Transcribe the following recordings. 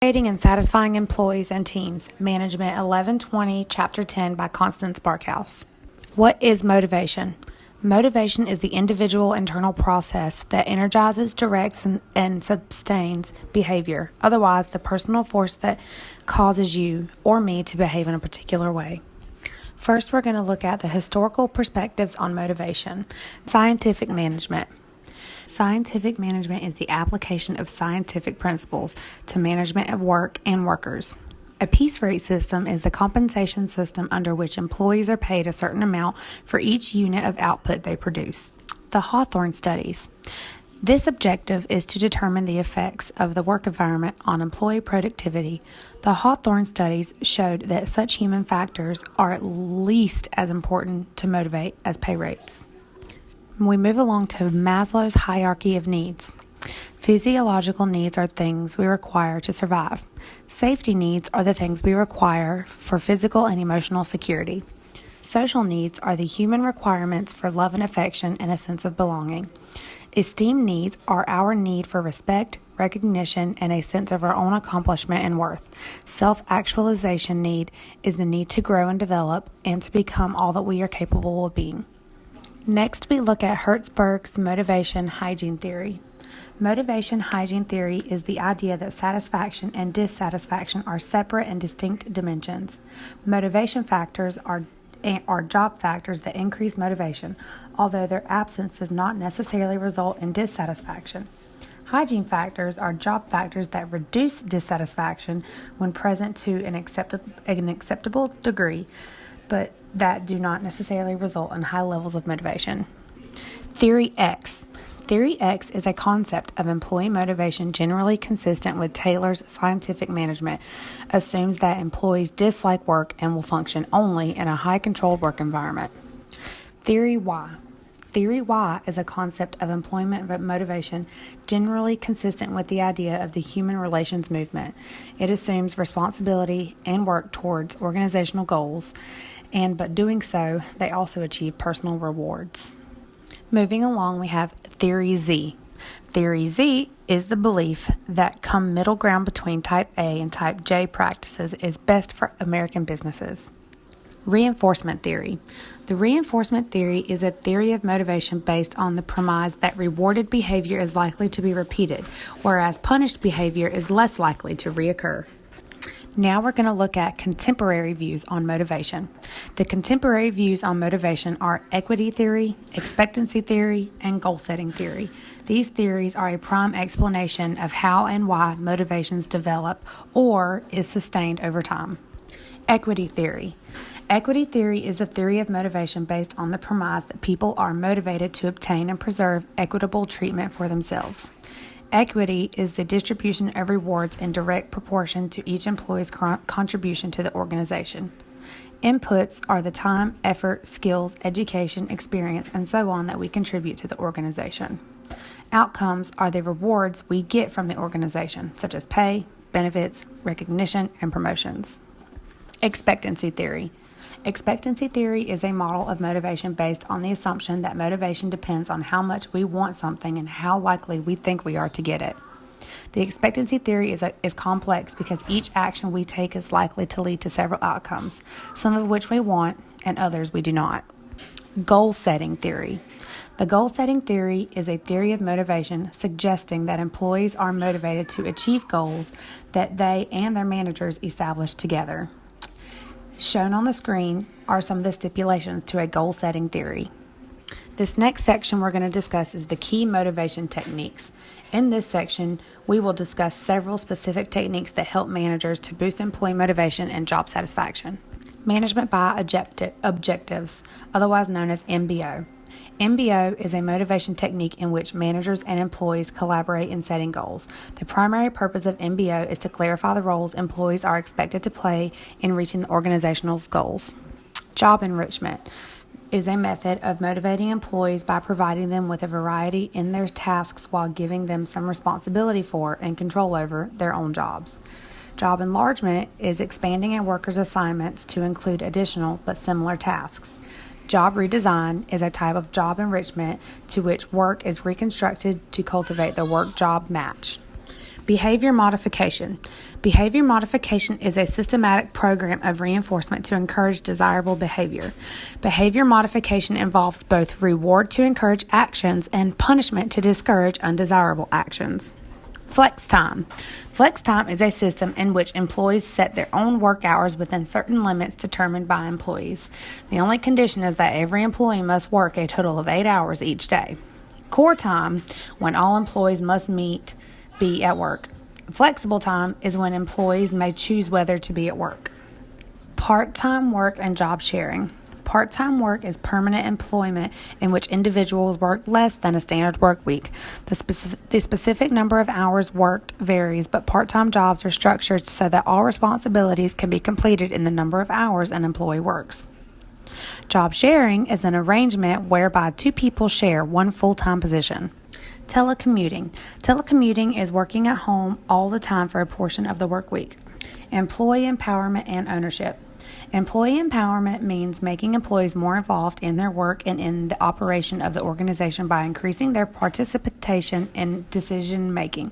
Motivating and Satisfying Employees and Teams, Management 1120, Chapter 10 by Constance Barkhouse. What is motivation? Motivation is the individual internal process that energizes, directs, and sustains behavior, otherwise the personal force that causes you or me to behave in a particular way. First, we're going to look at the historical perspectives on motivation. Scientific management. Scientific management is the application of scientific principles to management of work and workers. A piece rate system is the compensation system under which employees are paid a certain amount for each unit of output they produce. The Hawthorne studies. This objective is to determine the effects of the work environment on employee productivity. The Hawthorne studies showed that such human factors are at least as important to motivate as pay rates. We move along to Maslow's hierarchy of needs. Physiological needs are things we require to survive. Safety needs are the things we require for physical and emotional security. Social needs are the human requirements for love and affection and a sense of belonging. Esteem needs are our need for respect, recognition, and a sense of our own accomplishment and worth. Self-actualization need is the need to grow and develop and to become all that we are capable of being. Next, we look at Hertzberg's motivation hygiene theory. Motivation hygiene theory is the idea that satisfaction and dissatisfaction are separate and distinct dimensions. Motivation factors are job factors that increase motivation, although their absence does not necessarily result in dissatisfaction. Hygiene factors are job factors that reduce dissatisfaction when present to an acceptable degree, but that do not necessarily result in high levels of motivation. Theory X. Theory X is a concept of employee motivation generally consistent with Taylor's scientific management, assumes that employees dislike work and will function only in a high-controlled work environment. Theory Y. Theory Y is a concept of employment motivation generally consistent with the idea of the human relations movement. It assumes responsibility and work towards organizational goals, and but doing so, they also achieve personal rewards. Moving along, we have Theory Z. Theory Z is the belief that come middle ground between Type A and Type J practices is best for American businesses. Reinforcement theory. The reinforcement theory is a theory of motivation based on the premise that rewarded behavior is likely to be repeated, whereas punished behavior is less likely to reoccur. Now we're going to look at contemporary views on motivation. The contemporary views on motivation are equity theory, expectancy theory, and goal-setting theory. These theories are a prime explanation of how and why motivations develop or is sustained over time. Equity theory. Equity theory is a theory of motivation based on the premise that people are motivated to obtain and preserve equitable treatment for themselves. Equity is the distribution of rewards in direct proportion to each employee's contribution to the organization. Inputs are the time, effort, skills, education, experience, and so on that we contribute to the organization. Outcomes are the rewards we get from the organization, such as pay, benefits, recognition, and promotions. Expectancy theory. Expectancy theory is a model of motivation based on the assumption that motivation depends on how much we want something and how likely we think we are to get it. The expectancy theory is complex because each action we take is likely to lead to several outcomes, some of which we want and others we do not. Goal-setting theory. The goal-setting theory is a theory of motivation suggesting that employees are motivated to achieve goals that they and their managers establish together. Shown on the screen are some of the stipulations to a goal-setting theory. This next section we're going to discuss is the key motivation techniques. In this section, we will discuss several specific techniques that help managers to boost employee motivation and job satisfaction. Management by objectives, otherwise known as MBO. MBO is a motivation technique in which managers and employees collaborate in setting goals. The primary purpose of MBO is to clarify the roles employees are expected to play in reaching the organizational goals. Job enrichment is a method of motivating employees by providing them with a variety in their tasks while giving them some responsibility for and control over their own jobs. Job enlargement is expanding a worker's assignments to include additional but similar tasks. Job redesign is a type of job enrichment to which work is reconstructed to cultivate the work-job match. Behavior modification. Behavior modification is a systematic program of reinforcement to encourage desirable behavior. Behavior modification involves both reward to encourage actions and punishment to discourage undesirable actions. Flex time. Flex time is a system in which employees set their own work hours within certain limits determined by employees. The only condition is that every employee must work a total of 8 hours each day. Core time, when all employees must be at work. Flexible time is when employees may choose whether to be at work. Part-time work and job sharing. Part-time work is permanent employment in which individuals work less than a standard work week. The specific number of hours worked varies, but part-time jobs are structured so that all responsibilities can be completed in the number of hours an employee works. Job sharing is an arrangement whereby two people share one full-time position. Telecommuting. Telecommuting is working at home all the time for a portion of the work week. Employee empowerment and ownership. Employee empowerment means making employees more involved in their work and in the operation of the organization by increasing their participation in decision making.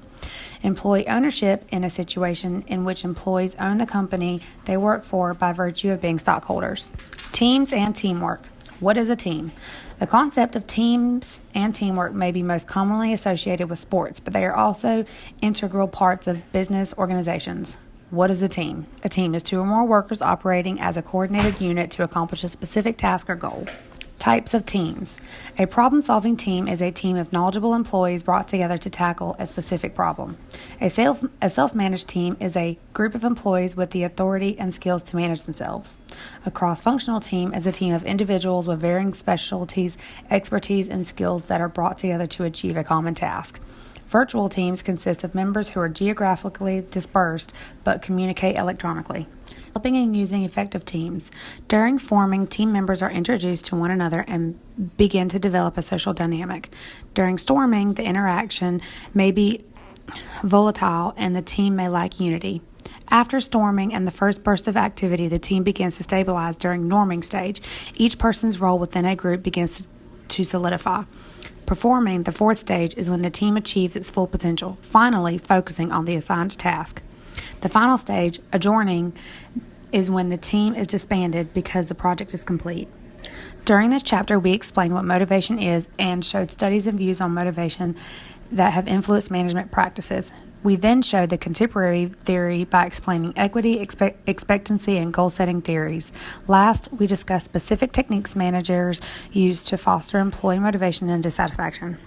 Employee ownership in a situation in which employees own the company they work for by virtue of being stockholders. Teams and teamwork. What is a team? The concept of teams and teamwork may be most commonly associated with sports, but they are also integral parts of business organizations. What is a team? A team is two or more workers operating as a coordinated unit to accomplish a specific task or goal. Types of teams. A problem-solving team is a team of knowledgeable employees brought together to tackle a specific problem. A self-managed team is a group of employees with the authority and skills to manage themselves. A cross-functional team is a team of individuals with varying specialties, expertise, and skills that are brought together to achieve a common task. Virtual teams consist of members who are geographically dispersed but communicate electronically. Developing and using effective teams. During forming, team members are introduced to one another and begin to develop a social dynamic. During storming, the interaction may be volatile and the team may lack unity. After storming and the first burst of activity, the team begins to stabilize. During norming stage, each person's role within a group begins to solidify. Performing, the fourth stage, is when the team achieves its full potential, finally focusing on the assigned task. The final stage, adjourning, is when the team is disbanded because the project is complete. During this chapter, we explain what motivation is and showed studies and views on motivation that have influenced management practices. We then showed the contemporary theory by explaining equity, expectancy, and goal-setting theories. Last, we discussed specific techniques managers use to foster employee motivation and dissatisfaction.